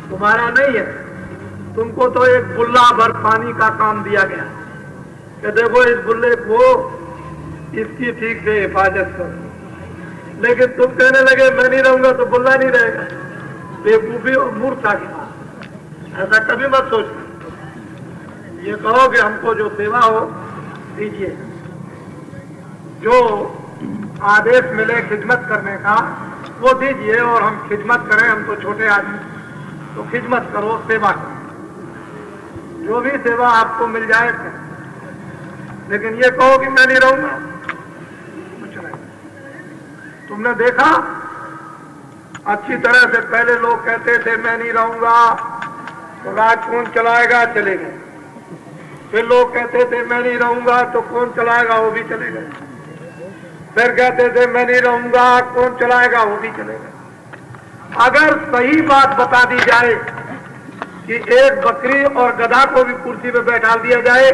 तुम्हारा नहीं है। तुमको तो एक बुल्ला भर पानी का काम दिया गया कि देखो इस बुल्ले को इसकी ठीक से हिफाजत करो। लेकिन तुम कहने लगे मैं नहीं रहूंगा तो बुल्ला नहीं रहेगा। बेवकूफी और मूर्खता की बात, ऐसा कभी मत सोचना। ये कहो कि हमको जो सेवा हो दीजिए, जो आदेश मिले खिदमत करने का वो दीजिए और हम खिदमत करें। हम तो छोटे आदमी, तो खिदमत करो, सेवा करो, जो भी सेवा आपको मिल जाए करें। लेकिन ये कहो कि मैं नहीं रहूंगा, कुछ नहीं। तुमने देखा अच्छी तरह से पहले लोग कहते थे मैं नहीं रहूंगा तो राज कौन चलाएगा, चले गए। फिर लोग कहते थे मैं नहीं रहूंगा तो कौन चलाएगा, वो भी चले गए। फिर कहते थे मैं नहीं रहूंगा, कौन चलाएगा, वो भी चले गए। अगर सही बात बता दी जाए कि एक बकरी और गधा को भी कुर्सी पे बैठा दिया जाए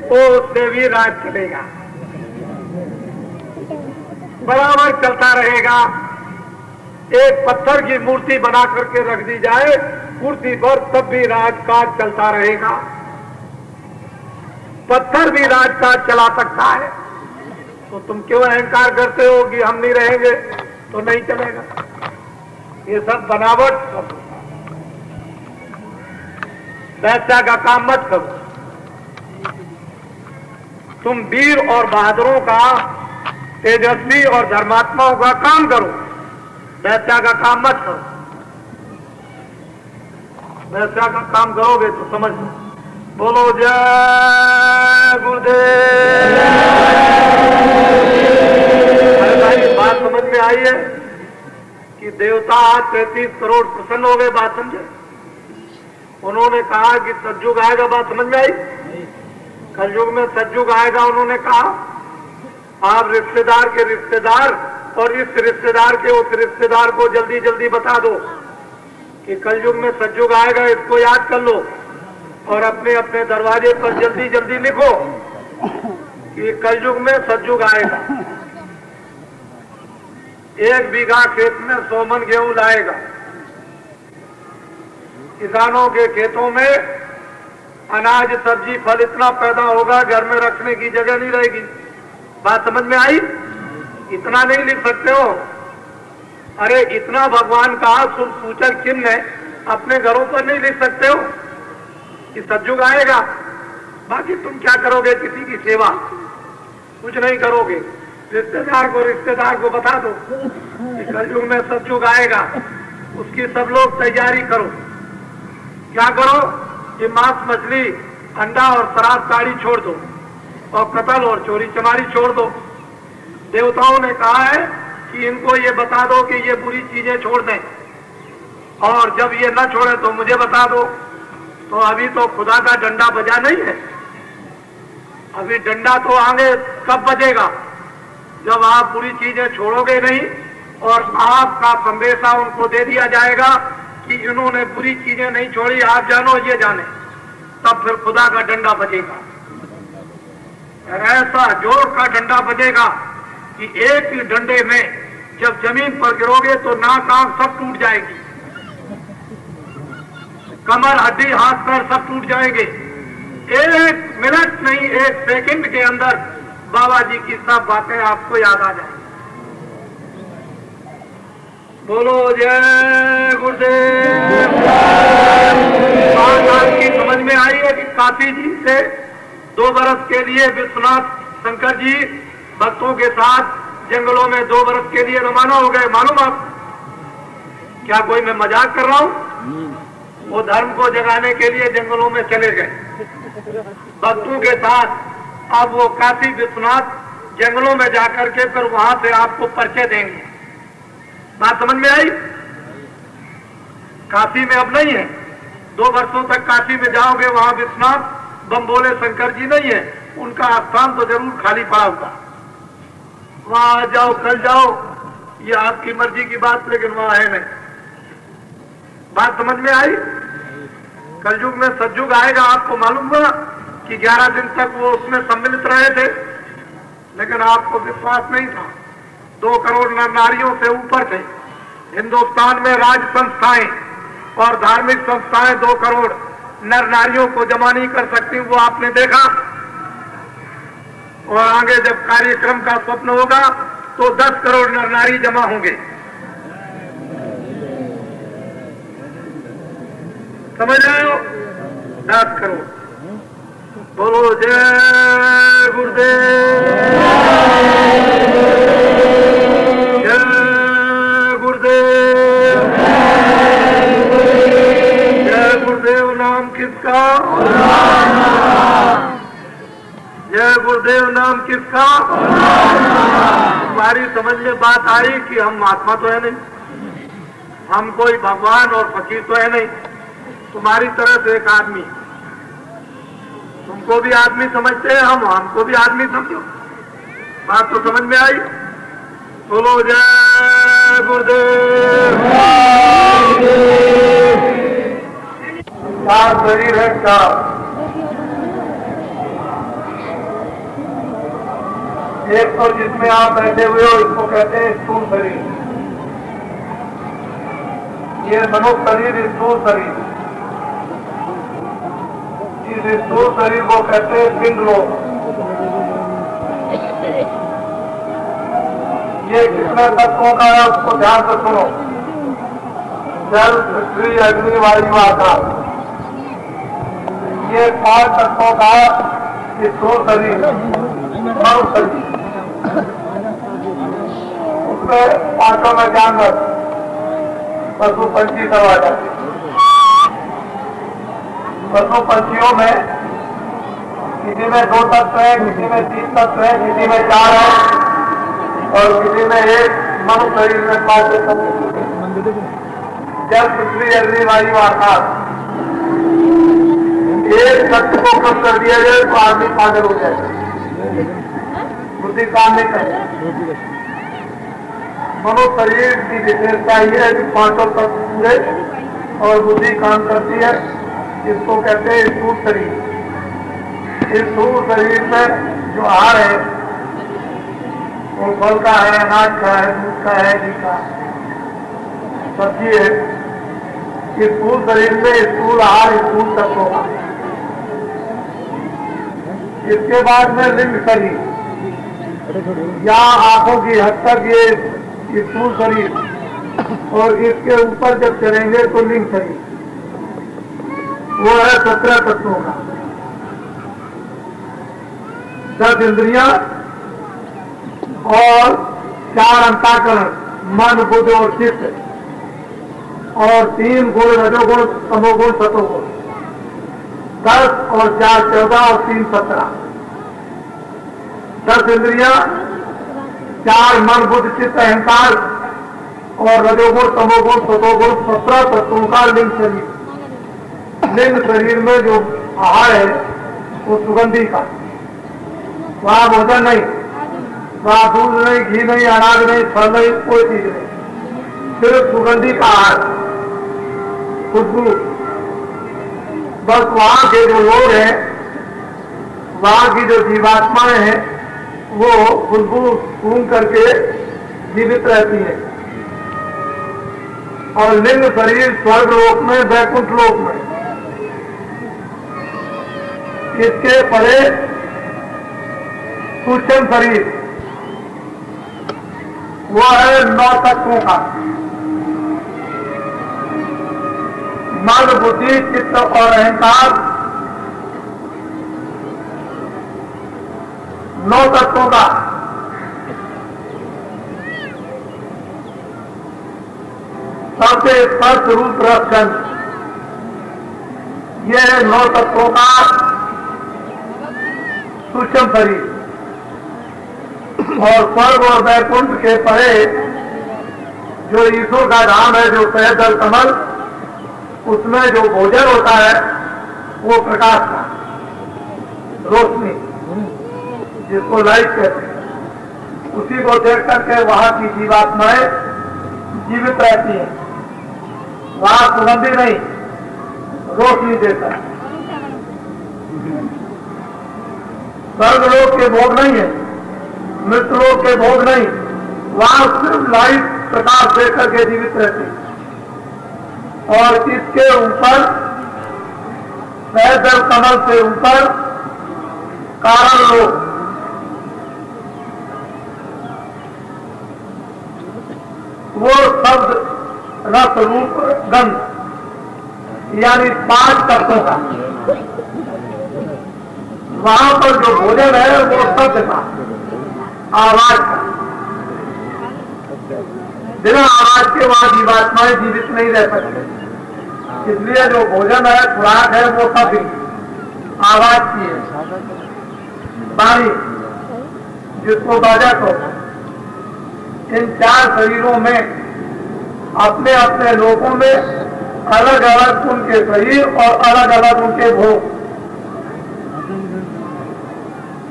तो उससे भी राज चलेगा, बराबर चलता रहेगा। एक पत्थर की मूर्ति बना करके रख दी जाए कुर्सी पर, तब भी राजकाज चलता रहेगा। पत्थर भी राजकाज चला सकता है। तो तुम क्यों अहंकार करते हो कि हम नहीं रहेंगे तो नहीं चलेगा? ये सब बनावट, सब वैसा का काम मत करो। तुम वीर और बहादुरों का, तेजस्वी और धर्मात्माओं का काम करो, वैसा का काम मत करो। वैसा का काम करोगे तो समझ लो। बोलो जय गुरुदेव। अरे भाई बात समझ में आई है कि देवता 33 करोड़ प्रसन्न हो गए, बात समझे? उन्होंने कहा कि सतयुग आएगा, बात समझ में आई? कलयुग में सतयुग आएगा। उन्होंने कहा आप रिश्तेदार के रिश्तेदार और इस रिश्तेदार के उस रिश्तेदार को जल्दी जल्दी बता दो कि कलयुग में सतयुग आएगा, इसको याद कर लो और अपने अपने दरवाजे पर जल्दी जल्दी लिखो कि कलयुग में सतयुग आएगा। 1 बीघा खेत में 100 मन गेहूं लाएगा। किसानों के खेतों में अनाज सब्जी फल इतना पैदा होगा घर में रखने की जगह नहीं रहेगी। बात समझ में आई? इतना नहीं लिख सकते हो? अरे इतना भगवान का सूचक चिन्ह है, अपने घरों पर नहीं लिख सकते हो कि सतयुग आएगा? बाकी तुम क्या करोगे? किसी की सेवा कुछ नहीं करोगे। रिश्तेदार को बता दो कि कलयुग में सतयुग आएगा, उसकी सब लोग तैयारी करो। क्या करो कि मांस मछली अंडा और शराब ताड़ी छोड़ दो और कत्ल और चोरी चमारी छोड़ दो। देवताओं ने कहा है कि इनको ये बता दो कि ये बुरी चीजें छोड़ दें, और जब ये न छोड़े तो मुझे बता दो। तो अभी तो खुदा का डंडा बजा नहीं है। अभी डंडा तो आगे कब बजेगा? जब आप बुरी चीजें छोड़ोगे नहीं और आपका संदेशा उनको दे दिया जाएगा कि इन्होंने बुरी चीजें नहीं छोड़ी, आप जानो ये जाने, तब फिर खुदा का डंडा बजेगा। ऐसा जोर का डंडा बजेगा कि एक ही डंडे में जब जमीन पर गिरोगे तो नाक आंख सब टूट जाएगी, कमर हड्डी हाथ पैर सब टूट जाएंगे। 1 मिनट नहीं, 1 सेकंड के अंदर बाबा जी की सब बातें आपको याद आ जाएंगी। बोलो जय गुरुदेव। बात आपकी समझ में आई है कि काशी जी से 2 बरस के लिए विश्वनाथ शंकर जी भक्तों के साथ जंगलों में 2 बरस के लिए रवाना हो गए। मालूम आप? क्या कोई मैं मजाक कर रहा हूं? वो धर्म को जगाने के लिए जंगलों में चले गए भक्तों के साथ। अब वो काशी विश्वनाथ जंगलों में जाकर के फिर वहां से आपको परिचय देंगे। बात समझ में आई? काशी में अब नहीं है। 2 वर्षों तक काशी में जाओगे, वहां विश्वनाथ बम बोले शंकर जी नहीं है, उनका स्थान तो जरूर खाली पड़ा होगा। वहां जाओ, कल जाओ, ये आपकी मर्जी की बात, लेकिन वहां है नहीं। बात समझ में आई? कलयुग में सतयुग आएगा। आपको मालूम हुआ कि 11 दिन तक वो उसमें सम्मिलित रहे थे, लेकिन आपको विश्वास नहीं था। 2 करोड़ नर नारियों से ऊपर थे। हिंदुस्तान में राज संस्थाएं और धार्मिक संस्थाएं 2 करोड़ नर नारियों को जमा नहीं कर सकती, वो आपने देखा। और आगे जब कार्यक्रम का स्वप्न होगा तो 10 करोड़ नर नारी जमा होंगे। समझ रहे हो? 10 करोड़। बोलो जय गुरुदेव, जय गुरुदेव, जय गुरुदेव। नाम किसका? जय गुरुदेव। नाम किसका? तुम्हारी समझ में बात आई कि हम महात्मा तो है नहीं, हम कोई भगवान और फकीर तो है नहीं, तुम्हारी तरह से एक आदमी। तुमको भी आदमी समझते हैं हम, हमको भी आदमी समझो। बात तो समझ में आई? बोलो जय गुरुदेव। चार शरीर है, 4। एक तो जिसमें आप बैठे हुए हो इसको कहते हैं स्थूल शरीर। ये मनुष्य शरीर स्थूल शरीर। इस स्थूल शरीर को कहते हैं पिंड लोक। ये कितने तत्वों का है उसको ध्यान से सुनो। जल, पृथ्वी, अग्नि, वायु, आकाश, ये 5 तत्वों का स्थूल शरीर, मनुष्य शरीर। उसमें 5 में जानवर, पशु, पंछी सब आ जाते हैं। पशु पंछियों में किसी में 2 तत्व है, किसी में 3 तत्व है, किसी में 4 है और किसी में 1 मनुष्य शरीर में 5 तत्व। जल, पृथ्वी, अग्नि, वायु, आकाश, एक तत्व को कम कर दिया जाए तो आदमी पागल हो जाए, बुद्धि काम नहीं करे। मनुष्य शरीर की विशेषता यह है कि 5 तत्व पूरे और बुद्धि काम करती है। इसको कहते हैं स्थूल शरीर। इस स्थूल शरीर में जो आहार है वो फल का है, अनाज का है, दूध का है, घी का, सब्जी है। इस स्थूल शरीर में स्थूल आहार स्थूल तत्वों का। इसके बाद में लिंग शरीर, या आंखों की हद तक ये स्थूल शरीर, और इसके ऊपर जब चलेंगे तो लिंग शरीर, वो है 17 तत्वों का। 10 इंद्रियां और 4 अंतःकरण, मन, बुद्धि और चित्त, और 3 गुण, रजोगुण, तमोगुण, सतोगुण। 10 और 4 14 और 3 17। 10 इंद्रियां, 4 मन, बुद्धि, चित्त, अहंकार और रजोगुण, तमोगुण, सतोगुण, 17 तत्वों का लिंग शरीर। लिंग शरीर में जो आहार है वो सुगंधी का। वहां भोजन नहीं, वहां दूध नहीं, घी नहीं, अनाज नहीं, फल नहीं, कोई चीज नहीं, सिर्फ सुगंधी का आहार, खुशबू। बस वहां के जो लोग हैं, वहां की जो जीवात्माएं हैं, वो खुशबू सूंघ करके जीवित रहती है। और लिंग शरीर स्वर्ग लोक में, वैकुंठ लोक में। इसके परे सूक्ष्म शरीर, वो है 9 तत्वों का। मन, बुद्धि, चित्त और अहंकार, 9 तत्वों का। सबसे स्पष्ट रूप रक्षण, ये 9 तत्वों का सूक्ष्म शरीर। और स्वर्ग और वैकुंठ के परे जो ईश्वर का धाम है, जो सहजल कमल, उसमें जो भोजन होता है वो प्रकाश का, रोशनी, जिसको लाइट कहते हैं, उसी को देख करके वहां की जीवात्माएं जीवित रहती हैं। वहां सुगंधी नहीं, रोशनी देता है। स्वर्गलोक के भोग नहीं है, मृत्यलोक के भोग नहीं, वहां सिर्फ लाइट प्रकाश देकर के जीवित रहती है। और इसके ऊपर सहजल कमल से ऊपर कारण लोग, वो शब्द रस रूप गंध यानी 5 तत्वों का, वहां पर जो भोजन है वो शब्द का, आवाज का। बिना आवाज के वहां जीवात्माएं जीवित नहीं रह सकते, इसलिए जो भोजन है, खुराक है, वो सब आवाज की है। वाणी जिसको बाजा को, इन 4 शरीरों में अपने अपने लोगों में अलग अलग उनके शरीर और अलग अलग उनके भोग,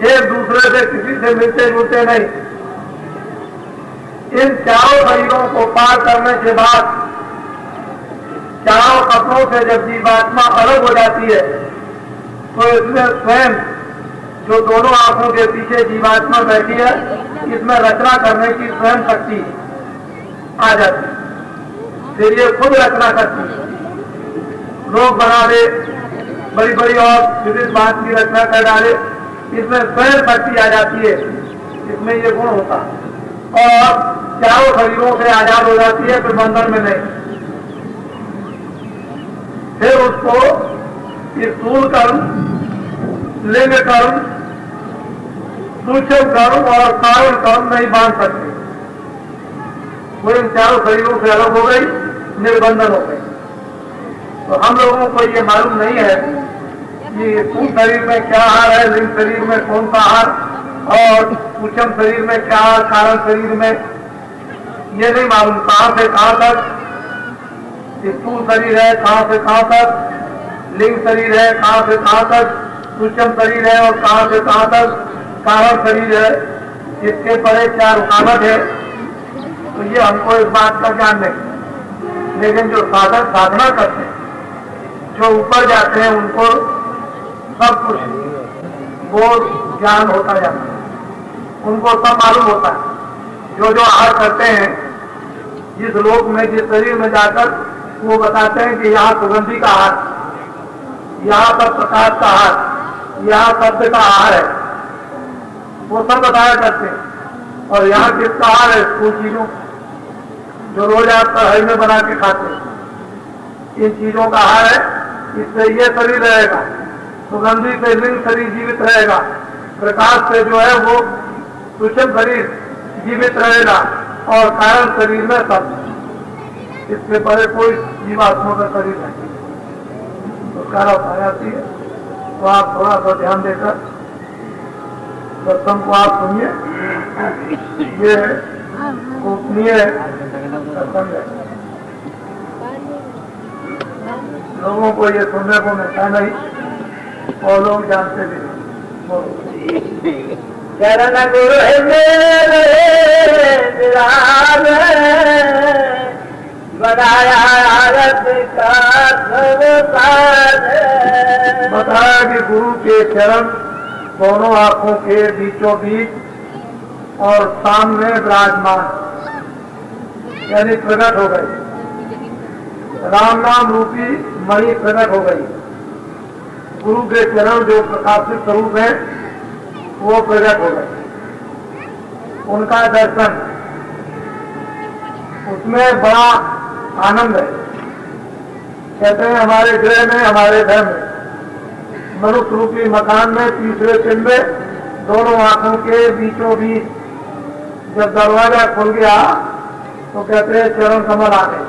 एक दूसरे से किसी से मिलते जुलते नहीं। इन 4 शरीरों को पार करने के बाद 4 कपड़ों से जब जीवात्मा अलग हो जाती है, तो इसमें स्वयं जो दोनों आंखों के पीछे जीवात्मा बैठी है, इसमें रचना करने की स्वयं शक्ति आ जाती है। फिर ये खुद रचना करती है, लोग बना दे, बड़ी बड़ी और विविध बात की रचना कर डाले, इसमें स्वयं शक्ति आ जाती है, इसमें ये गुण होता है। और 4 शरीरों से आजाद हो जाती है, फिर बंधन में नहीं। फिर उसको स्थूल कर्म, लिंग कर्म, सूक्ष्म कर्म और कारण कर्म नहीं बांध सकते। वो इन 4 शरीरों से अलग हो गई, निर्बंधन हो गई। तो हम लोगों को ये मालूम नहीं है कि स्थूल शरीर में क्या आहार है, लिंग शरीर में कौन सा आहार, और सूक्ष्म शरीर में क्या आहार, कारण शरीर में, ये नहीं मालूम। कहां से कहां तक स्थूल शरीर है, कहां से कहां तक लिंग शरीर है, कहां से कहां तक सूक्ष्म शरीर है, और कहां से कहां तक कारण शरीर है, इसके परे क्या रुकावट है, तो ये हमको इस बात का ज्ञान नहीं। लेकिन जो साधक साधना करते हैं, जो ऊपर जाते हैं, उनको सब कुछ वो ज्ञान होता जाता है, उनको सब मालूम होता है। जो जो आहार करते हैं, जिस लोक में, जिस शरीर में जाकर वो बताते हैं कि यहाँ सुगंधी का आहार, यहाँ पर प्रकाश का आहार, यहाँ शब्द का आहार है, वो सब बताया करते हैं। और यहाँ किसका आहार है? वो चीजों जो रोज आप कढ़ाई में बना के खाते हैं, इन चीजों का आहार है। इससे ये शरीर रहेगा, सुगंधी से लिंग शरीर जीवित रहेगा, प्रकाश से जो है वो सूक्ष्म शरीर जीवित रहेगा, और कारण शरीर में सब, इससे परे कोई जीवात्मा का शरीर नहीं। तो कार्य आती है, तो आप थोड़ा सा ध्यान देकर सत्संग को आप सुनिए। ये गोपनीय सत्संग है, लोगों को ये सुनने को मिलता नहीं, और लोग जानते भी नहीं। चरण गुरु मेरे विराज बनाया आरत का बताया कि गुरु के चरण दोनों आंखों के बीचों बीच और सामने विराजमान, यानी प्रकट हो गई। राम नाम रूपी मणि प्रकट हो गई। गुरु के चरण जो प्रकाशित स्वरूप है, वो प्रकट हो गए। उनका दर्शन, उसमें बड़ा आनंद है। कहते हैं हमारे गृह में, हमारे घर में, मनुष्य रूपी मकान में, तीसरे दिन में, दोनों आंखों के बीचों बीच जब दरवाजा खुल गया, तो कहते हैं चरण कमल आ गए।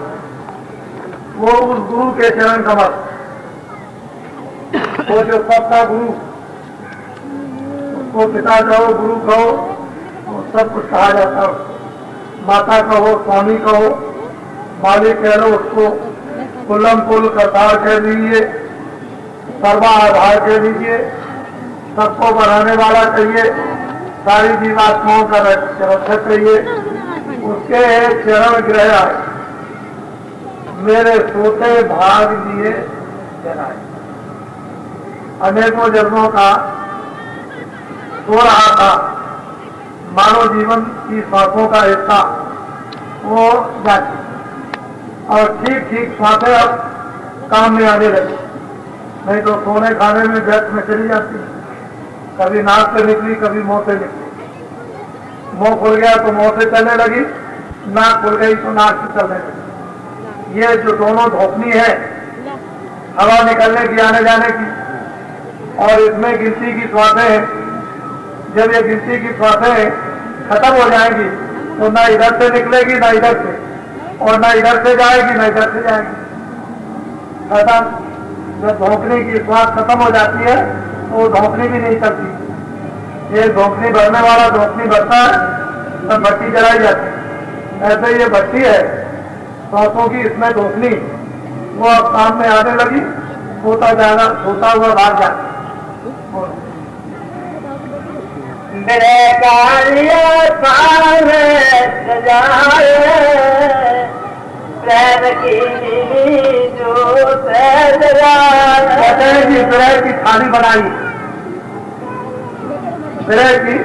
वो उस गुरु के चरण कमल, वो जो सबका गुरु, उसको पिता कहो, गुरु कहो, वो सब कुछ कहा जाता है। माता कहो, स्वामी कहो, मालिक कह लो, उसको कुल्लम कुल करतार कह दीजिए, सर्वा आधार कह दीजिए, सबको बढ़ाने वाला कहिए, सारी जीवात्माओं का रक्षक कहिए। उसके चरण ग्रह आए, मेरे सोते भाग लिए जनाए। अनेकों जन्मों का सो रहा था, मानव जीवन की सांसों का हिस्सा वो जाती, और ठीक ठीक सांसें अब काम में आने लगी, नहीं तो सोने खाने में व्यर्थ में चली जाती। कभी नाक से निकली, कभी मुंह से निकली। मुंह खुल गया तो मुंह से चलने लगी, नाक खुल गई तो नाक से चलने लगी। ये जो दोनों धोपनी है हवा निकलने की, आने जाने की, और इसमें गिनती की श्वासें हैं। जब ये गिनती की श्वासें खत्म हो जाएंगी तो ना इधर से निकलेगी ना इधर से, और ना इधर से जाएगी ना इधर से जाएगी, खत्म। जब धोपनी की श्वास खत्म हो जाती है तो धोपनी भी नहीं चलती। ये धोपनी भरने वाला धोपनी भरता है तब भट्टी जलाई जाती है। ऐसे ये भट्टी है सांसों की, इसमें धोपनी वो अब काम में आने लगी, होता जाना, होता हुआ भाग जाता। मेरे कालिया सामने सजाए प्रेम की जो कहते हैं कि विरह की थाली बनाई, विरह की,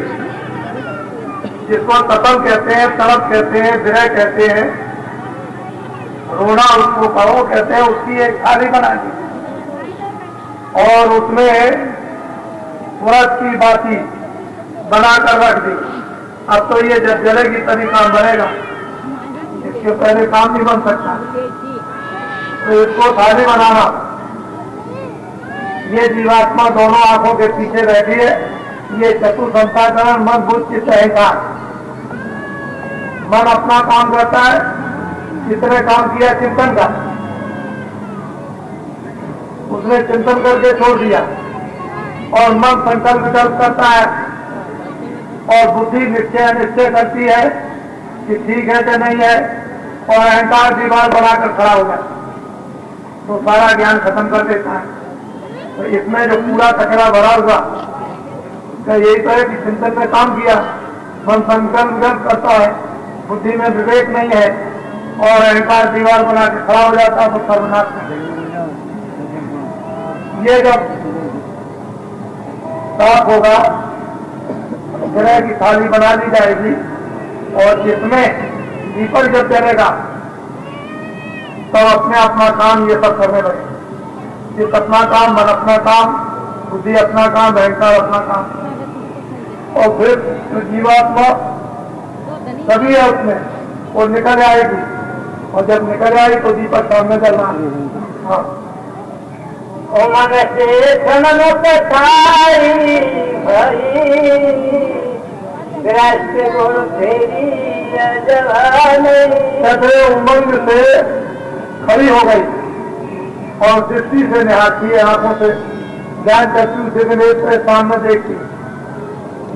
जिसको तपन कहते हैं, तड़प कहते हैं, विरह कहते हैं, रोना उसको कहो कहते हैं, उसकी एक थाली बनाई और उसमें पुरस की बाती बनाकर रख दी। अब तो ये जब जलेगी तभी काम बनेगा, इसके पहले काम नहीं बन सकता। तो इसको थाली बनाना, ये जीवात्मा दोनों आंखों के पीछे बैठी है। ये चतुर्संताकरण मन बुद्ध चित्त अहंकार, मन अपना काम करता है। जितने काम किया चिंतन का, उसने चिंतन करके छोड़ दिया, और मन संकल्प विकल्प करता है, और बुद्धि निश्चय करती है कि ठीक है कि नहीं है, और अहंकार दीवार बनाकर खड़ा हो जाता, तो सारा ज्ञान खत्म कर देता है। तो इसमें जो पूरा कचरा भरा हुआ, क्या यही तो है कि चिंतन में काम किया, मन संकल्प विकल्प करता है, बुद्धि में विवेक नहीं है, और अहंकार दीवार बना के खड़ा हो जाता है, तो सर्वनाश में। ये जब साफ होगा, विरह की थाली बना ली जाएगी, और जिसमें दीपक जब जलेगा तब अपने अपना काम ये सब करने लगे। चित्त अपना काम, मन अपना काम, बुद्धि अपना काम, अहंकार अपना काम, और फिर जीवात्मा सभी है उसमें, वो निकल आएगी, और जब निकल आएगी तो दीपक सामने चलना। हाँ, ओ मन से गुण फेरी कहते उमंग से खड़ी हो गई और दृष्टि से निहारती है, आंखों से ज्ञान चक्षु से नेत्र सामने देखती।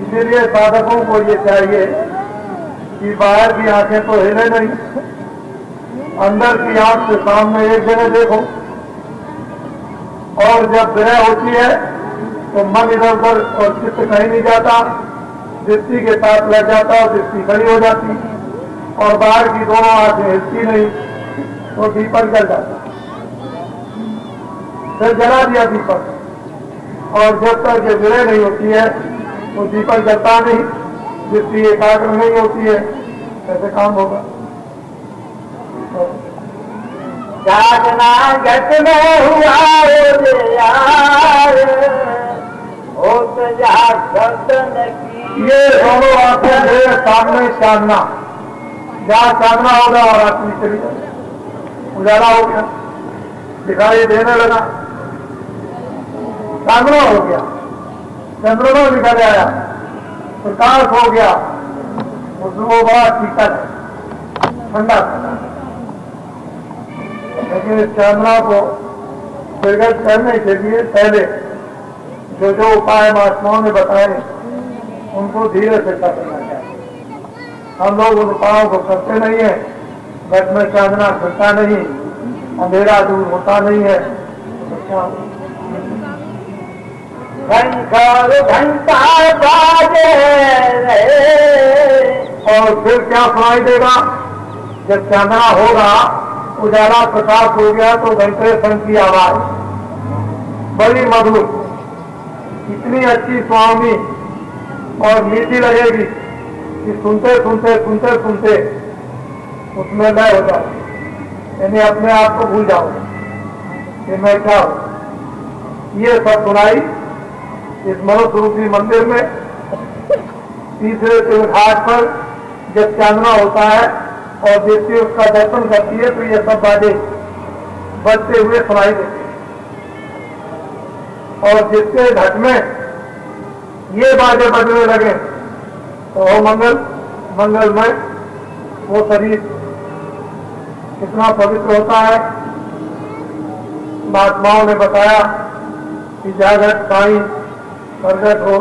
इसीलिए साधकों को ये चाहिए कि बाहर की आंखें तो हिले नहीं, अंदर की आंख से सामने एक जगह देखो, और जब विरह होती है तो मन इधर उधर और चित्त कहीं नहीं जाता, दृष्टि के साथ लग जाता और दृष्टि खड़ी हो जाती, और बाहर की दोनों आंखें हिलती नहीं, तो दीपक जल जाता। फिर जला दिया दीपक, और जब तक ये विरह नहीं होती है तो दीपक जलता नहीं, दृष्टि एकाग्र नहीं होती है, कैसे काम होगा। जागना घट में हुआ हो तो ये दोनों आंखें मेरे सामने चांदना, जहाँ चांदना होगा और आदमी चली जाए, उजाला हो गया, दिखाई देने लगा, चांदना हो गया, चंद्रमा निकल आया, प्रकाश हो गया, उसको बड़ा शीतल ठंडा। लेकिन इस चांदना को निर्गत करने के लिए पहले जो जो उपाय महात्माओं ने बताए उनको धीरे से करना चाहिए। हम लोग उन उपायों को करते नहीं है, घट में चांदना खुलता नहीं, अंधेरा दूर होता नहीं है, तो क्या घंटा बाजे और फिर क्या सुनाई देगा। जब चांदना होगा, उजाला प्रकाश हो गया, तो घंटे संग की आवाज बड़ी मधुर, इतनी अच्छी स्वामी और मीठी लगेगी कि सुनते सुनते सुनते सुनते उसमें लय हो जाए। यानी अपने आप को भूल जाओ कि मैं क्या हूं। ये सब सुनाई इस मनुष्य रूपी मंदिर में तीसरे घाट पर जब चांदना होता है और देवती उसका दर्शन करती है तो ये सब बाजे बजते हुए सुनाई देते हैं। और जिसके घट में ये बाजे बजने लगे तो हो मंगल में वो शरीर कितना पवित्र होता है। महात्माओं ने बताया कि जागृत साई प्रगट हो,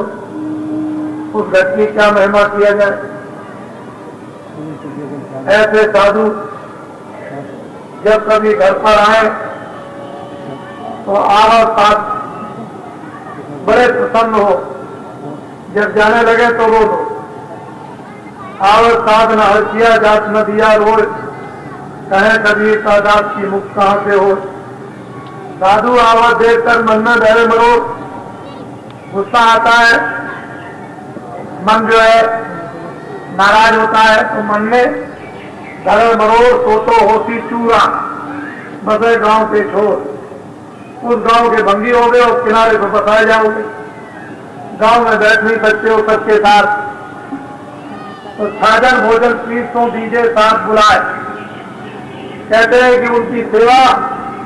उस घट की क्या महिमा किया जाए। ऐसे साधु जब कभी घर पर आए तो और साथ बड़े प्रसन्न हो, जब जाने लगे तो रो दो। और साध न हर किया जात न दिया रोज, कहे कबीर का दास की मुख कहां से हो। साधु आवाज देखकर मन में डरे मरो, गुस्सा आता है, मन जो है नाराज होता है तो मन में डरे मरोड़ तो होती चूरा बसे गांव के छोर। उस गांव के भंगी हो गए और किनारे पर बसाए जाओगे, गांव में बैठ नहीं सकते हो सबके साथ। तो साजन भोजन तीर्थों दीजिए साथ बुलाए। कहते हैं कि उनकी सेवा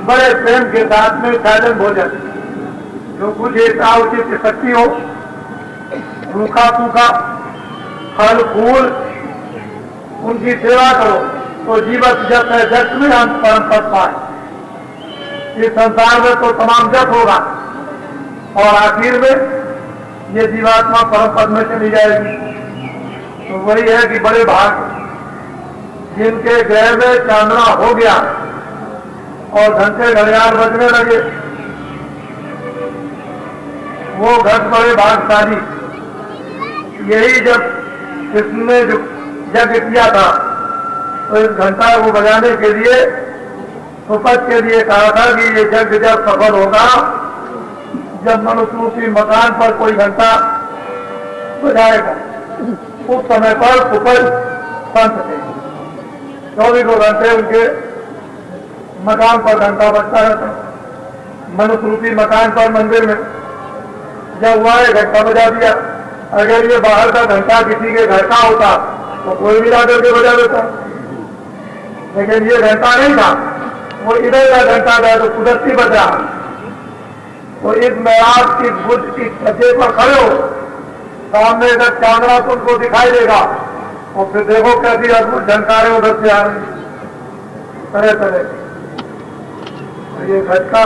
बड़े प्रेम के साथ में साजन भोजन जो कुछ एक उचित शक्ति हो, रूखा सूखा फल फूल उनकी सेवा करो तो जीवत जप है, जट में हम परम पद पाए। इस संसार में तो तमाम जप होगा और आखिर में ये जीवात्मा परम पद में चली जाएगी। तो वही है कि बड़े भाग जिनके ग्रह में चांदना हो गया और घंटे घड़ियाल बजने लगे, वो घट बड़े भागशाली। यही जब इसने यज्ञ किया था तो इस घंटा को बजाने के लिए सुपथ के लिए कहा था कि ये यज्ञ जब सफल होगा जब मनुष्य रूपी मकान पर कोई घंटा बजाएगा। उस समय पर सुपथ संत थे, 24 घंटे उनके मकान पर घंटा बजता रहता। मनुष्य रूपी मकान पर मंदिर में जब हुआ घंटा बजा दिया। अगर ये बाहर का घंटा किसी के घर का होता तो कोई भी ला करके बजा देता, लेकिन ये घंटा नहीं था, वो इधर का घंटा था तो कुदरती बजा। तो इस मेराज इस बुद्ध की छज्जे पर खड़े हो, सामने इधर चांदना तुमको दिखाई देगा और फिर देखो कैसी अद्भुत झंकारें उधर से आ रही तरह तरह। ये घट का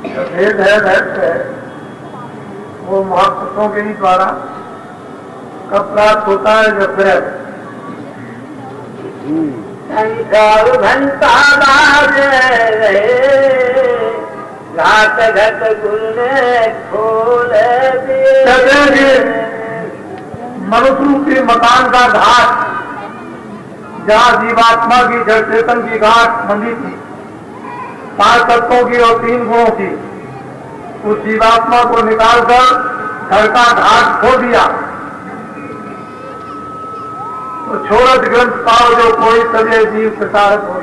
भेद है, घट है वो महापुरुषों के ही द्वारा कब प्राप्त होता है जब ग्रह शंकर घंटा बाजे घाट घट गुल ने खोल दिए। मनुष्य रूपी मकान का घाट जहाँ जीवात्मा की जड़ चेतन की घाट बंधी थी 5 तत्वों की और 3 गुणों की, उस जीवात्मा को निकालकर घर का घाट खोल दिया। तो छोड़त ग्रंथ पाओ जो कोई तबे जीव प्रसारक हो।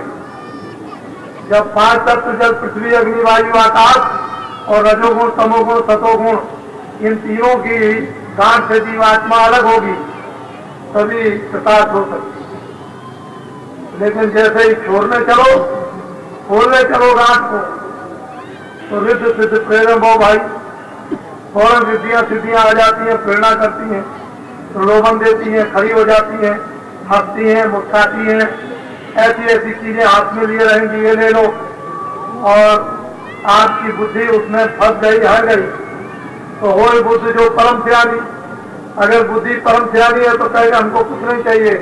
जब 5 तत्व जल पृथ्वी अग्नि वायु आकाश और रजोगुण तमोगुण सतोगुण इन तीनों की गांठ से जीवात्मा अलग होगी तभी प्रसाद हो सकती। लेकिन जैसे ही छोड़ने चलो खोलने चलो गांठ को तो रिद्ध सिद्ध प्रेरम हो भाई, फौरन रिद्धियां सिद्धियां आ जाती हैं, प्रेरणा करती हैं, प्रलोभन देती हैं, खड़ी हो जाती हैं, हंसती हैं, मुस्कुराती हैं, ऐसी ऐसी चीजें हाथ में लिए रहेंगी, ये ले लो। और आपकी बुद्धि उसमें फंस गई, हर गई तो हो बुद्धि जो परम सियानी। अगर बुद्धि परम सियानी है तो कहेगा हमको कुछ नहीं चाहिए,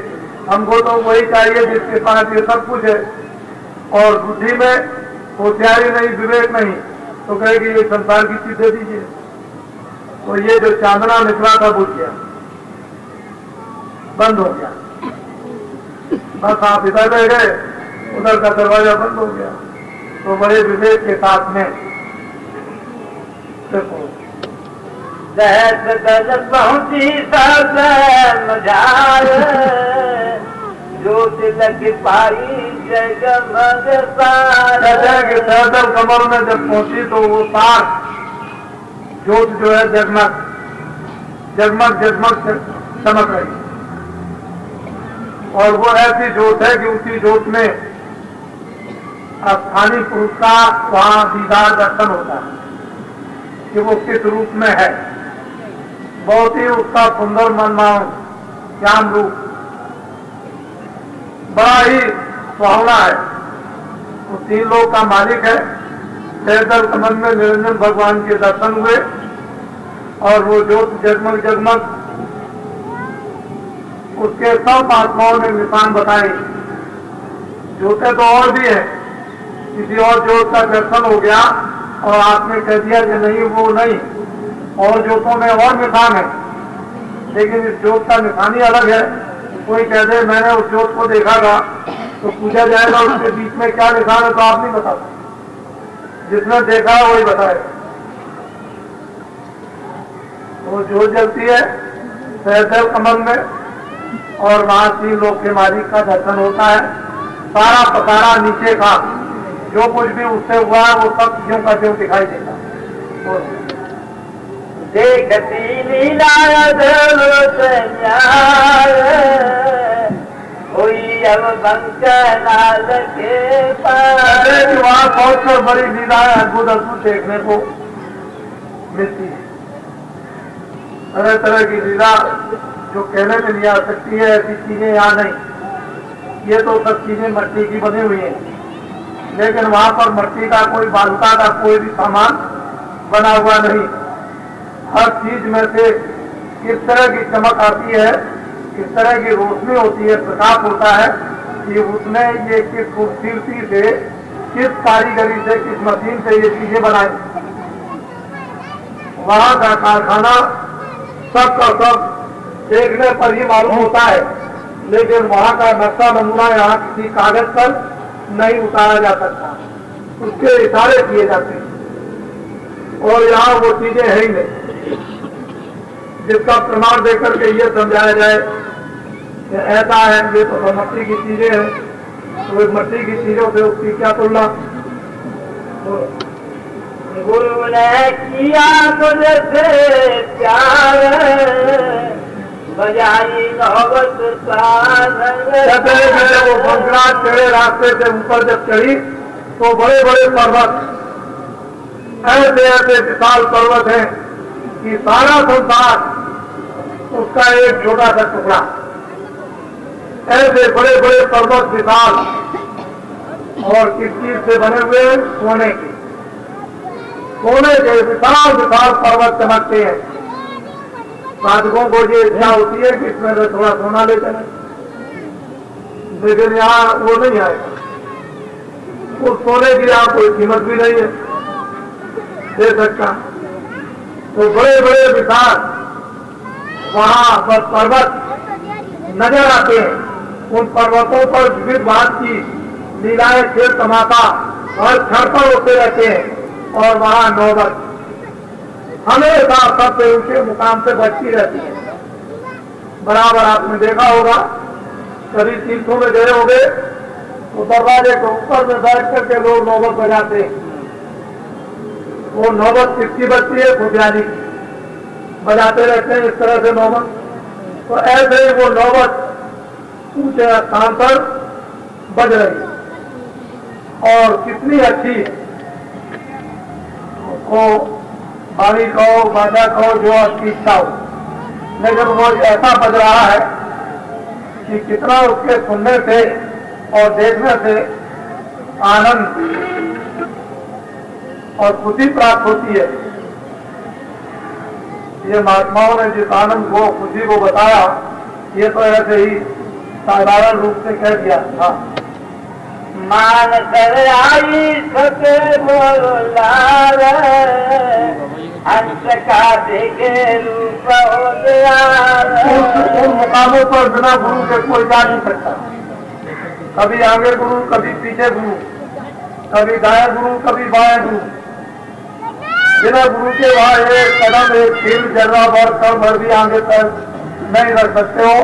हमको तो वही चाहिए जिसके पास ये सब कुछ है। और बुद्धि में होशियारी नहीं, विवेक नहीं, तो कहेगी ये संसार की चीज दे दीजिए। तो ये जो चांदना निकला था बुझ गया, बंद हो गया। बस आप इधर रह गए, उधर का दरवाजा बंद हो गया। तो बड़े विवेक के साथ में देखो पहुंची सब मजार जो तिलक पाई जगमग तार। कहते हैं कि सहस्त्र कमर में जब पहुंची तो वो तार ज्योत जो है जगमग जगमग जगमग चमक रही, और वो ऐसी ज्योत है कि उसी ज्योत में स्थानीय पुरुष का वहां दीदार दर्शन होता है कि वो किस रूप में है। बहुत ही उसका सुंदर मनमोहन श्याम रूप बड़ा ही सुहावना है। वो 3 लोक का मालिक है। सहस्त्र कमल में निरंजन भगवान के दर्शन हुए और वो ज्योत जगमग जगमग, उसके सब महात्माओं ने निशान बताए। ज्योतें तो और भी है, किसी और ज्योत का दर्शन हो गया और आपने कह दिया कि नहीं वो नहीं, और ज्योतों में और निशान है, लेकिन इस ज्योत का निशान ही अलग है। कोई कह दे मैंने उस ज्योत को देखा था, तो पूछा जाएगा उसके बीच में क्या निशान है, तो आप नहीं बता सकते, जिसने देखा है वही बताए। वो ज्योत जलती है सहस्त्र कमल में, और वहां 3 लोक के मालिक का दर्शन होता है। सारा पसारा नीचे का जो कुछ भी उससे हुआ है वो सब ज्यों का ज्यों दिखाई देता है। देखती लीला कोई अब बंकनाल के पार। वहां बहुत से बड़ी लीलाएं अद्भुत अद्भुत देखने को मिलती है। तरह तरह की लीला जो कहने में नहीं आ सकती है, ऐसी चीजें यहाँ नहीं। ये तो सब चीजें मिट्टी की बनी हुई हैं, लेकिन वहां पर मिट्टी का कोई बालुका का कोई भी सामान बना हुआ नहीं। हर चीज में से किस तरह की चमक आती है, किस तरह की रोशनी होती है, प्रकाश होता है कि उसमें ये किस खूबसूरती से, किस कारीगरी से, किस मशीन से ये चीजें बनाई। वहां का कारखाना सब का सब देखने पर ही मालूम होता है, लेकिन वहां का नक्शा नमूना यहाँ किसी कागज पर नहीं उतारा जा सकता, उसके इशारे किए जाते हैं। और यहाँ वो चीजें है ही नहीं जिसका प्रमाण देकर के ये समझाया जाए कि ऐसा है, ये तो मिट्टी की चीजें हैं, तो मिट्टी की चीजों से उसकी क्या तुलना। गुरु ने किया मुझसे प्यार बजाई नौबत कहते हैं कि जब वो बंगला चढ़े रास्ते से ऊपर जब चढ़ी तो बड़े बड़े पर्वत, ऐसे ऐसे विशाल पर्वत हैं कि सारा संसार उसका एक छोटा सा टुकड़ा। ऐसे बड़े बड़े पर्वत विशाल, और किस चीज से बने हुए? सोने के, सोने के विशाल विशाल पर्वत चमकते हैं। साधकों को ये इच्छा होती है कि इसमें से थोड़ा सोना ले चले, लेकिन यहाँ वो नहीं आएगा। उस सोने की यहाँ कोई कीमत भी नहीं है दे सकता। तो बड़े बड़े विशाल वहां पर पर्वत नजर आते हैं। उन पर्वतों पर विविध भांत की लीलाएं, खेल तमाशा हर क्षण पर होते रहते हैं, और वहां नौबत हमेशा सबसे ऊंचे मुकाम से बढ़ती रहती है। बराबर आपने देखा होगा, कभी तीर्थों में गए होंगे तो दरवाजे के ऊपर में बैठ करके लोग नौबत बजाते हैं। वो नौबत किसकी बजती है? खुफियानी की, बजाते रहते हैं इस तरह से नौबत। तो ऐसे ही वो नौबत ऊंचे स्थान पर बज रही है, और कितनी अच्छी है। उसको बाणी कहो, बाजा कहो, जो आपकी इच्छा हो, लेकिन वो ऐसा बज रहा है कि कितना उसके सुनने से और देखने से आनंद और खुशी प्राप्त होती है। ये महात्माओं ने जिस आनंद को, खुशी को बताया, ये तो ऐसे ही साधारण रूप से कह दिया था। मान कर आई सके बोला हंस का देखे रूप हो गया। उन मुकामों पर बिना गुरु के कोई जा नहीं सकता। कभी आगे गुरु, कभी पीछे गुरु, कभी दाएं गुरु, कभी बाएं गुरु। बिना गुरु के वहां एक कदम, एक कील, जर्रा भर, कल भर भी आगे तक नहीं रख सकते हो।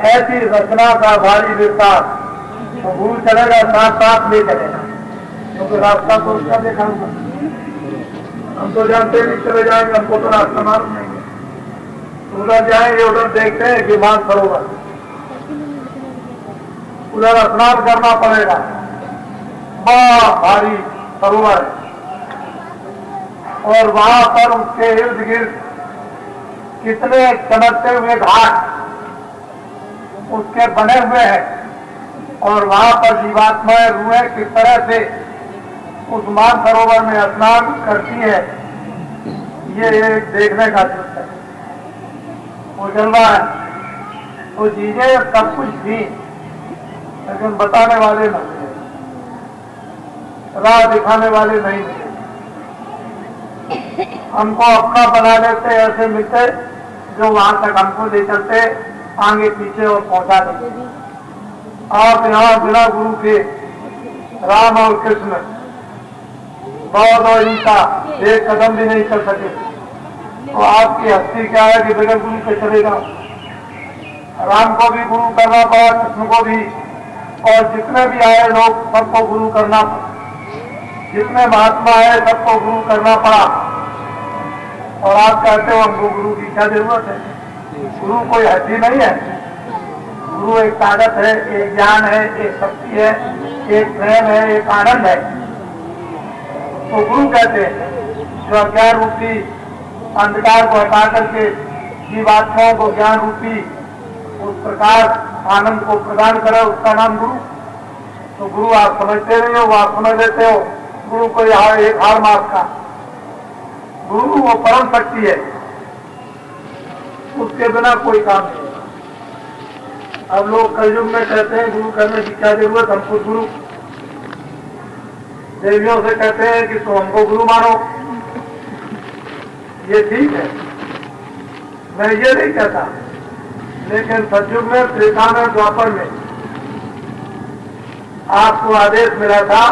ऐसी रचना का भारी विस्तार तो गुरु चलेगा साथ साथ ले चलेगा, क्योंकि रास्ता तो उसका देखा होगा। हम तो जानते नहीं चले जाएंगे, हमको तो रास्ता मालूम नहीं है। तो उधर जाएंगे, उधर देखते हैं कि मानसरोवर, उधर स्नान करना पड़ेगा। बड़ा भारी सरोवर है और वहां पर उसके इर्द गिर्द कितने चमकते हुए घाट उसके बने हुए हैं और वहां पर जीवात्माएं रूहें किस तरह से उस मानसरोवर में स्नान करती है, ये एक देखने का दृश्य है। वो जलवा है तो चीजें सब कुछ थी, लेकिन बताने वाले न मिले, राह दिखाने वाले नहीं मिले। हमको अपना बना लेते, ऐसे मिलते जो वहां तक हमको ले चलते, आगे पीछे और पहुंचा देते। आप यहाँ बिना गुरु के राम और कृष्ण, बौद्ध और ईसा एक कदम भी नहीं चल सके, तो आपकी हस्ती क्या है कि बिना गुरु के चलेगा। राम को भी गुरु करना पड़ा, कृष्ण को भी, और जितने भी आए लोग सबको गुरु करना पड़ा, जितने महात्मा है सबको गुरु करना पड़ा। और आप कहते हो हमको गुरु की क्या जरूरत है? गुरु कोई हड्डी नहीं है, गुरु एक ताकत है, एक ज्ञान है, एक शक्ति है, एक प्रेम है, एक आनंद है। तो गुरु कहते हैं जो अज्ञान रूपी अंधकार को हटा करके जीवात्माओं को ज्ञान रूपी उस प्रकार आनंद को प्रदान करे, उसका नाम गुरु। तो गुरु आप समझते नहीं हो, आप समझ लेते हो गुरु को एक हार मास का। गुरु वो परम शक्ति है, उसके बिना कोई काम नहीं। अब लोग कलयुग में कहते हैं गुरु करने की क्या जरूरत, हमको गुरु। देवियों से कहते हैं कि तुम हमको गुरु मानो, ये ठीक है, मैं ये नहीं कहता। लेकिन सतयुग में, त्रेता में, द्वापर में आपको आदेश मिला था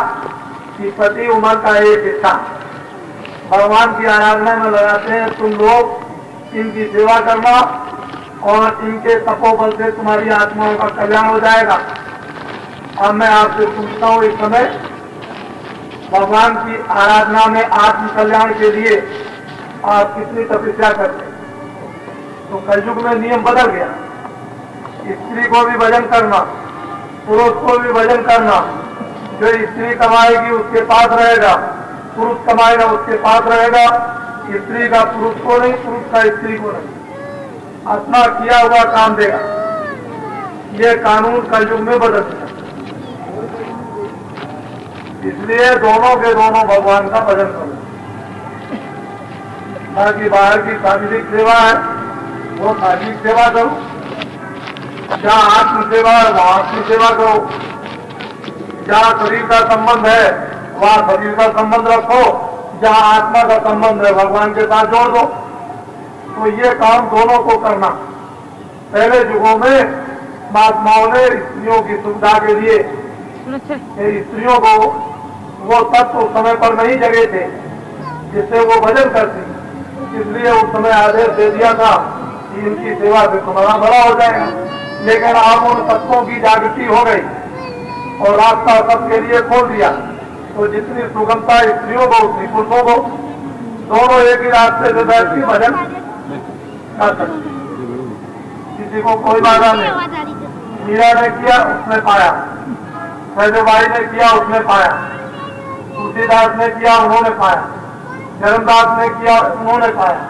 कि प्रति उम्र का एक हिस्सा भगवान की आराधना में लगाते हैं, तुम लोग इनकी सेवा करना और इनके तपोबल से तुम्हारी आत्माओं का कल्याण हो जाएगा। अब मैं आपसे पूछता हूँ, इस समय भगवान की आराधना में आत्म कल्याण के लिए आप कितनी तपस्या करते हैं? तो कलयुग में नियम बदल गया, स्त्री को भी भजन करना, पुरुष को भी भजन करना। जो स्त्री कमाएगी उसके पास रहेगा, पुरुष कमाएगा उसके पास रहेगा। स्त्री का पुरुष को नहीं, पुरुष का स्त्री को नहीं, अपना किया हुआ काम देगा। ये कानून कलयुग में बदल गया, इसलिए दोनों के दोनों भगवान का भजन करो। बाकी बाहर की शारीरिक सेवा है वो शारीरिक सेवा करो, जहाँ आत्म सेवा है वहाँ आत्म सेवा करो, जहाँ शरीर का संबंध है वहाँ शरीर का संबंध रखो, जहाँ आत्मा का संबंध है भगवान के साथ जोड़ दो। तो ये काम दोनों को करना। पहले युगों में महात्माओं ने स्त्रियों की सुविधा के लिए स्त्रियों को वो तत्व उस समय पर नहीं जगे थे जिससे वो भजन करती, इसलिए उस समय आदेश दे दिया था कि इनकी सेवा से तुम्हारा बड़ा हो जाएगा। लेकिन अब उन तत्वों की जागृति हो गई और रास्ता सबके लिए खोल दिया, तो जितनी सुगमता स्त्रियों को उतनी पुरुषों को, दोनों एक ही रास्ते से बैठ के भजन कर सकते, किसी को कोई बाधा नहीं। मीरा ने किया उसने पाया, सहजबाई ने किया उसने पाया, तुलसीदास ने किया उन्होंने पाया, धर्मदास ने किया उन्होंने पाया,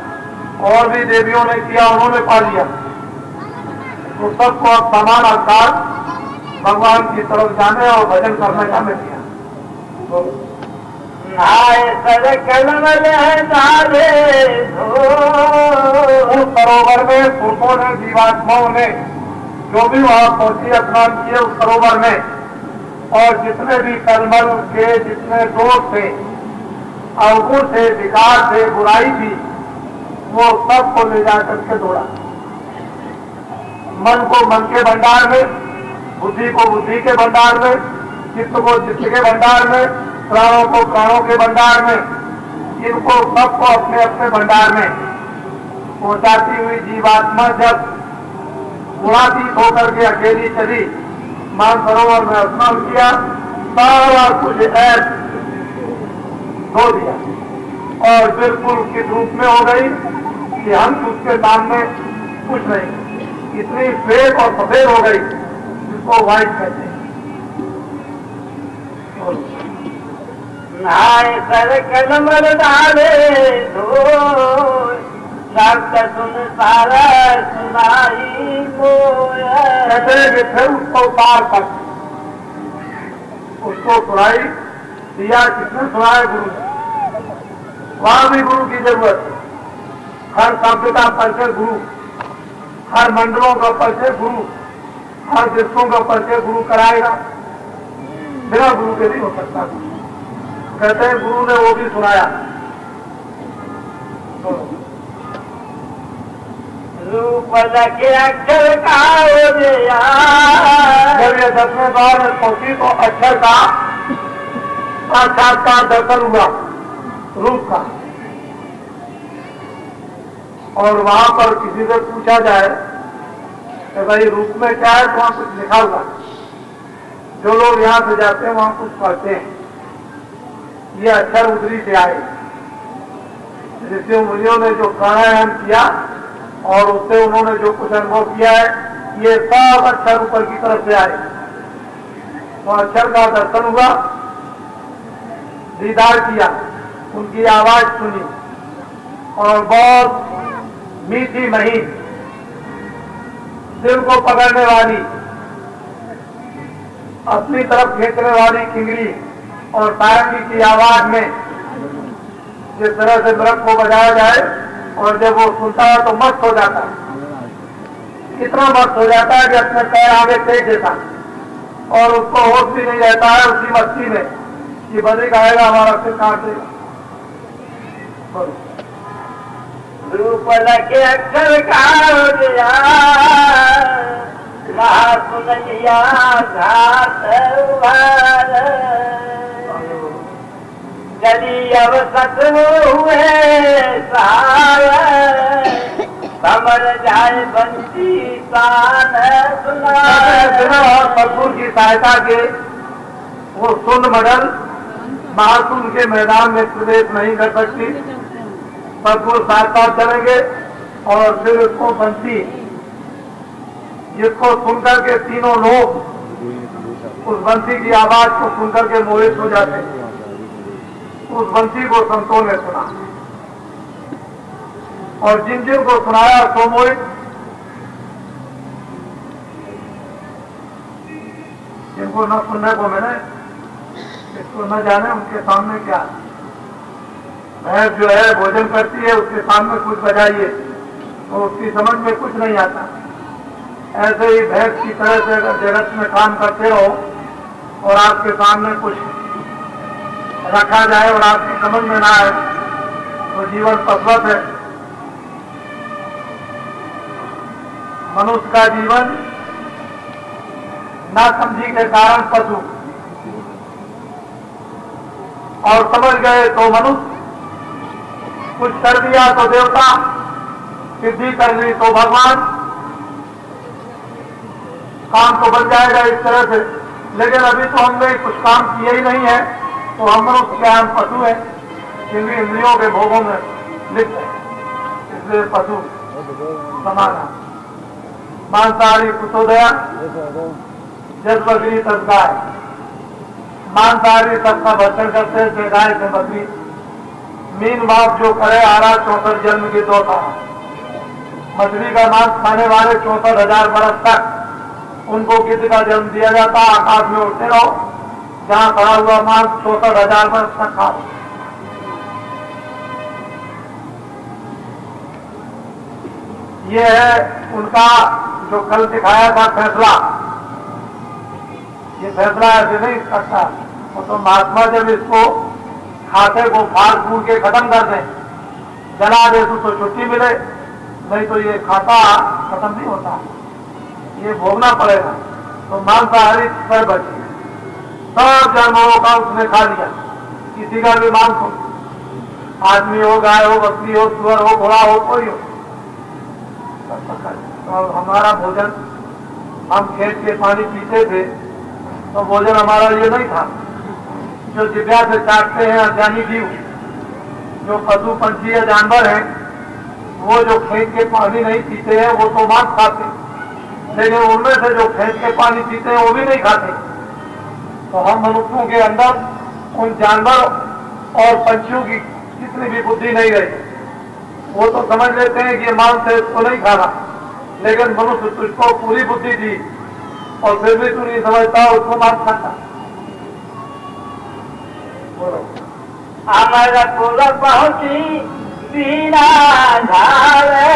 और भी देवियों ने किया उन्होंने पा लिया। तो सबको अब समान अवतार भगवान की तरफ जाने और भजन करने का मिल गया। उस सरोवर में पुरुषों ने, जीवात्माओं ने जो भी वहां पहुंची स्नान किए उस सरोवर में, और जितने भी कलमल के जितने दोष थे, अवगुण थे, विकार थे, बुराई थी, वो सबको ले जाकर के दौड़ा। मन को मन के भंडार में, बुद्धि को बुद्धि के भंडार में, चित्त को चित्त के भंडार में, प्राणों को प्राणों के भंडार में, इनको सबको अपने अपने भंडार में पहुंचाती हुई जीवात्मा जब गुणातीत होकर के अकेली चली, मानसरोवर में स्नान किया, सारा कुछ ऐश धो दिया और बिल्कुल उसकी धूप में हो गई कि हम उसके सामने कुछ नहीं, इतनी श्वेत और सफेद हो गई जिसको व्हाइट कहते हैं। नहाए सर कलमर डाले धो, शब्द सुन सारा सुनाई कहते हैं कि फिर उसको उतार कर उसको सुनाई दिया। किसने सुनाया? गुरु ने। वहां भी गुरु की जरूरत है। हर शब्द का परिचय गुरु, हर मंडलों का परिचय गुरु, हर देशों का परिचय गुरु कराएगा, बिना गुरु के नहीं हो सकता। कहते हैं गुरु ने वो भी सुनाया। रूप लगे अक्षर का हो गया। जब ये 10वें द्वार में पहुंची तो अक्षर का साक्षात्कार दर्शन हुआ, रूप का। और वहां पर किसी से पूछा जाए कि भाई रूप में क्या है, तो वहां कुछ लिखा हुआ। जो लोग यहाँ से जाते हैं वहां कुछ पढ़ते हैं। ये अक्षर उधरी से आए। ऋषि मुनियों ने जो प्राणायाम किया और उससे उन्होंने जो कुछ अनुभव किया है, ये सब अक्षर ऊपर की तरफ से आए। तो अक्षर का दर्शन हुआ, दीदार किया, उनकी आवाज सुनी और बहुत मीठी महीन, दिल को पकड़ने वाली, अपनी तरफ खींचने वाली किंगरी और सारंगी की आवाज में जिस तरह से मृग को बजाया जाए, और जब वो सुनता है तो मस्त हो जाता है। इतना मस्त हो जाता है कि अपने पैर आगे फेंक देता और उसको होश भी नहीं रहता है उसी मस्ती में कि बदरी आएगा हमारा सिर काट देगा। रूप लगे अक्षर का हो गया, वहाँ सुन लिया घाट चली अब सत्व हुए समर जाए बंसी तान परपुर की सहायता के वो सुन मडल महासुर के मैदान में प्रवेश नहीं कर सकती। परपुर साथ साथ चलेंगे और फिर उसको बंसी, जिसको सुनकर के तीनों लोग उस बंसी की आवाज को सुनकर के मोहित हो जाते हैं। उस बंसी को संतों ने सुना और जिन जिन को सुनाया सो मोहित, जिनको न सुनने को मिले, इसको न जाने उनके सामने क्या। भैंस जो है भोजन करती है, उसके सामने कुछ बजाइए तो उसकी समझ में कुछ नहीं आता। ऐसे ही भैंस की तरह से अगर जगत में काम करते हो और आपके सामने कुछ रखा जाए और आपकी समझ में ना आए तो जीवन पशवत है। मनुष्य का जीवन ना समझी के कारण पशु, और समझ गए तो मनुष्य, कुछ कर दिया तो देवता, सिद्धि कर ली तो भगवान। काम तो बन जाएगा इस तरह से, लेकिन अभी तो हमने कुछ काम किए ही नहीं है तो हम मनुष्य क्या, हम पशु है, क्योंकि इंद्रियों के भोगों में लिप्त है, इसलिए पशु समाना। मांसाहारी कुतोदया जब बकरी तब गाय, मांसाहारी सबका भक्षण करते थे, गाय से बकरी। मीन बाप जो करे आरा 64 जन्म की दोता। मछली का मांस खाने वाले 64,000 बरस तक उनको किसी का जन्म दिया जाता। आकाश में उड़ते रहो, जहां खड़ा हुआ मांस 64,000 वर्ष तक खा। ये है उनका जो कल दिखाया था फैसला। ये फैसला ऐसे नहीं करता, तो महात्मा जब इसको खाते को फाड़ फूड़ के खत्म कर दें, जला दे तो छुट्टी मिले, नहीं तो ये खाता खत्म नहीं होता, ये भोगना पड़ेगा। तो मांसाहारी पर बची, सब जानवरों का उसने खा लिया, किसी का भी मांस हो, आदमी हो, गाय हो, बकरी हो, सुअर हो, घोड़ा हो, कोई हो, तो हमारा भोजन, हम खेत के पानी पीते थे तो भोजन हमारा ये नहीं था। जो जिभ्या से चाटते हैं अज्ञानी जीव, जो पशु पंछी या जानवर हैं, वो जो खेत के पानी नहीं पीते हैं वो तो मांस खाते, लेकिन उनमें से जो खेत के पानी पीते हैं वो भी नहीं खाते। तो हम मनुष्यों के अंदर उन जानवर और पंछियों की कितनी भी बुद्धि नहीं रही। वो तो समझ लेते हैं कि ये मांस है, इसको नहीं खाना, लेकिन मनुष्य तुझको पूरी बुद्धि दी और फिर भी तू नहीं समझता, उसको मांस खाता। अमर पुर पहुंची बीना धावे,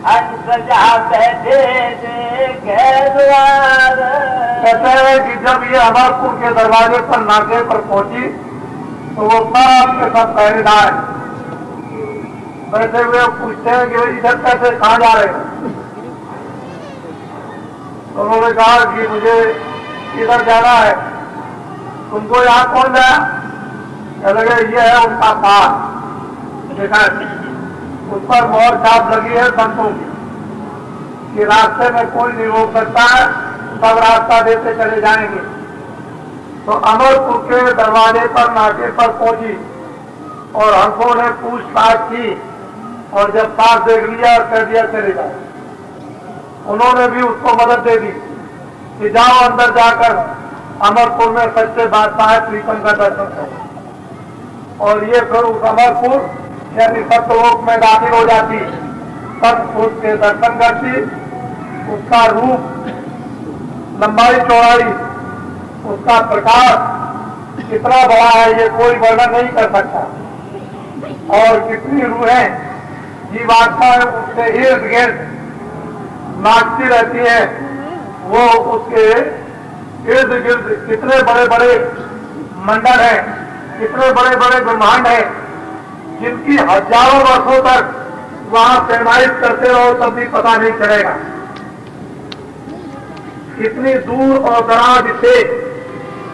हंस जा बैठे देखे द्वार। कहते हैं कि जब ये अमरपुर के दरवाजे पर नाके पर पहुंची तो वो सब के सब पहरेदार बैठे हुए पूछते हैं कि इधर कैसे कहाँ जा रहे हैं। तो उन्होंने कहा कि मुझे इधर जाना है। तुमको यहाँ कौन गया? कह लगे ये है उनका पास, देखा उस पर मोहर छाप लगी है संतों की कि रास्ते में कोई नहीं रोक सकता है, सब रास्ता देते चले जाएंगे। तो अमरपुर के दरवाजे पर नाके पर पहुंची और हंसों ने पूछताछ की और जब पास देख लिया और कह दिया चले जाओ। उन्होंने भी उसको मदद दे दी कि जाओ अंदर जाकर अमरपुर में सच्चे बादशाह प्रीतम का दर्शन करो। और ये फिर उस अमरपुर यानी सत्यलोक में दाखिल हो जाती, सतपुरुष के दर्शन करती। उसका रूप, लंबाई चौड़ाई, उसका प्रकाश कितना बड़ा है ये कोई वर्णन नहीं कर सकता। और कितनी रूहें जीवात्मा उसके इर्द गिर्द नाचती रहती है। वो उसके इर्द गिर्द कितने बड़े बड़े मंडल हैं, कितने बड़े बड़े ब्रह्मांड हैं, जिनकी हजारों वर्षों तक वहां तैनात करते रहो तब भी पता नहीं चलेगा। इतनी दूर और दराज से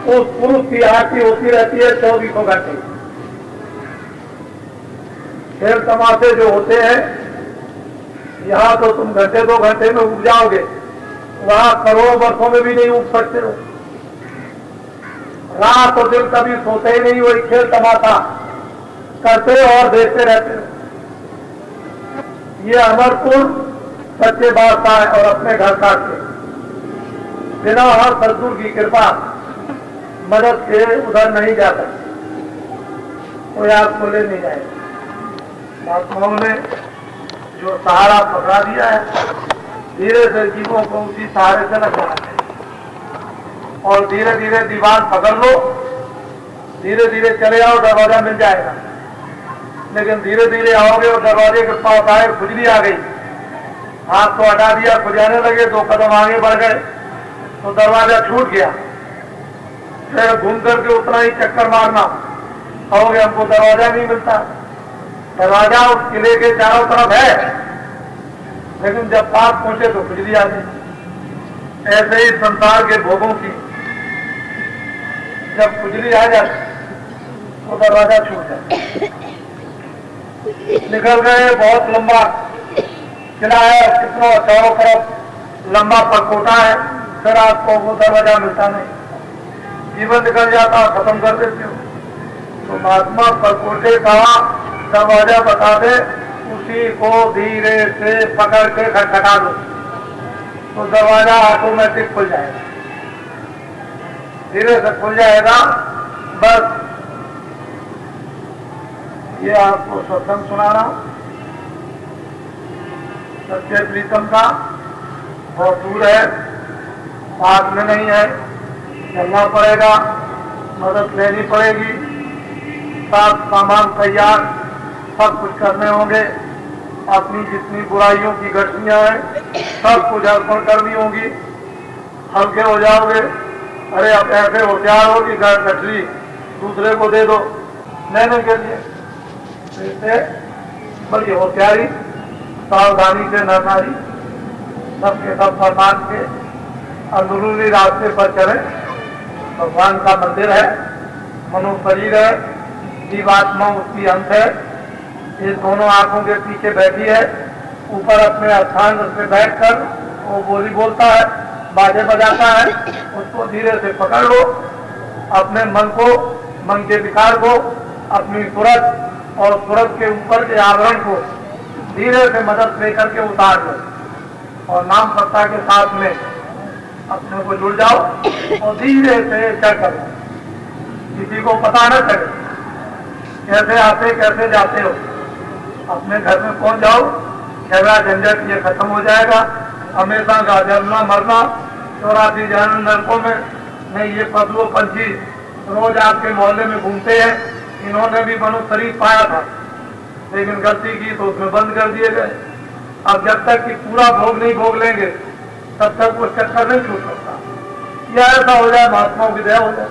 उस पुरुष की आरती होती रहती है 24 घंटे। खेल तमाशे जो होते हैं यहाँ तो तुम घंटे 2 घंटे में उग जाओगे, वहां करोड़ों वर्षों में भी नहीं उग सकते हो। रात और दिन कभी सोते ही नहीं, वही खेल तमाशा करते और देखते रहते हो। ये अमरपुर सच्चे बादशाह है और अपने घर काटते बिना हर सद्गुरु की कृपा मदद के उधर नहीं जा सकते, कोई आपको ले नहीं जाएगा। महात्माओं ने जो सहारा पकड़ा दिया है, धीरे से जीवों को उसी सहारे से लगना चाहिए और धीरे धीरे दीवार पकड़ लो, धीरे धीरे चले आओ, दरवाजा मिल जाएगा। लेकिन धीरे धीरे आओगे और दरवाजे के पास आए, खुजली आ गई, हाथ तो हटा दिया, खुजाने लगे, 2 कदम आगे बढ़ गए तो दरवाजा छूट गया। फिर घूम करके उतना ही चक्कर मारना, कहोगे हमको दरवाजा नहीं मिलता। दरवाजा उस किले के चारों तरफ है, लेकिन जब पास पहुंचे तो खुजली आ गई। ऐसे ही संसार के भोगों की जब खुजली आ जाती तो दरवाजा छूट जाए। निकल गए, बहुत लंबा किला है, कितना चारों तरफ लंबा परकोटा है, फिर आपको वो दरवाजा मिलता नहीं, जीवन निकल जाता, खत्म कर देते हो। तो महात्मा परकोटे का दरवाजा बता दे, उसी को धीरे से पकड़ के खटखटा दो तो दरवाजा ऑटोमेटिक खुल जाएगा, धीरे से खुल जाएगा। बस ये आपको सत्संग सुना रहा हूं, सच्चे प्रीतम का, बहुत दूर है, पास में नहीं है, चलना पड़ेगा, मदद लेनी पड़ेगी, साथ सामान तैयार, सब कुछ करने होंगे। अपनी जितनी बुराइयों की गठरियां हैं सब कुछ अर्पण करनी होगी, हल्के हो जाओगे। अरे अब ऐसे होशियार हो कि गठरी दूसरे को दे दो लेने के लिए, इससे बड़ी होशियारी, सावधानी से न नारी, सबके सब सम्मान के अंदरूनी रास्ते पर चले। भगवान का मंदिर है, मनुष्य शरीर है, जीवात्मा उसकी अंश है। ये दोनों आंखों के पीछे बैठी है, ऊपर अपने स्थान पे बैठकर वो बोली बोलता है, बाजे बजाता है, उसको धीरे से पकड़ लो, अपने मन को, मन के विकार को, अपनी सूरत और सूरत के ऊपर के आवरण को धीरे से मदद लेकर के उतार लो और नाम सत्ता के साथ में अपने को जुड़ जाओ और धीरे से चढ़ करो, किसी को पता न चले कैसे आते कैसे जाते हो। अपने घर में पहुंच जाओ, झगड़ा झंझट ये खत्म हो जाएगा। हमेशा का जलना मरना 84 जन्म नरकों में नहीं, ये पशु पंछी रोज आपके मोहल्ले में घूमते हैं, इन्होंने भी मनु शरीर पाया था लेकिन गलती की तो उसमें बंद कर दिए गए। अब जब तक कि पूरा भोग नहीं भोग लेंगे तब तक वो चक्कर नहीं छूट सकता। या ऐसा हो जाए महात्माओं की दया हो जाए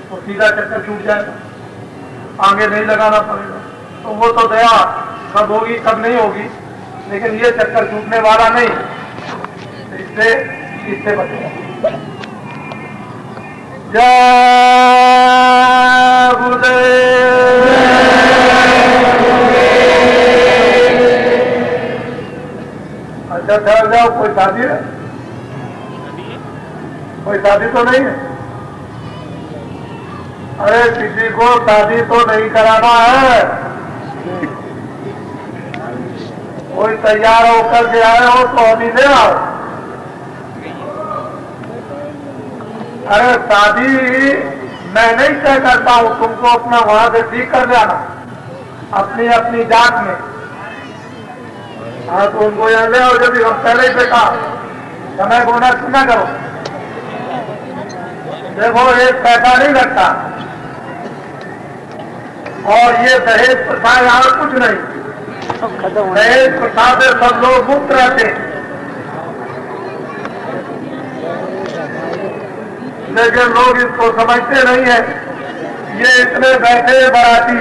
तो सीधा चक्कर छूट जाएगा, आगे नहीं लगाना पड़ेगा। तो वो तो दया कब होगी कब नहीं होगी, लेकिन ये चक्कर छूटने वाला नहीं, इससे बचेगा। जय गुरुदेव। अच्छा ठहर जाओ, कोई शादी है? कोई शादी तो नहीं है? अरे किसी को शादी तो नहीं कराना है, कोई तैयार होकर के आए हो तो अभी ले आओ। अरे शादी मैं नहीं तय करता हूं, तुमको अपना वहां से ठीक कर जाना अपनी अपनी जात में। हाँ तो उनको यहाँ ले आओ, जब हम पहले ही बेटा समय को नष्ट न करो। देखो एक पैसा नहीं लगता और ये दहेज प्रथा यहाँ कुछ नहीं, दहेज प्रथा से सब लोग मुक्त रहते हैं, लेकिन लोग इसको समझते नहीं है। ये इतने बैठे बाराती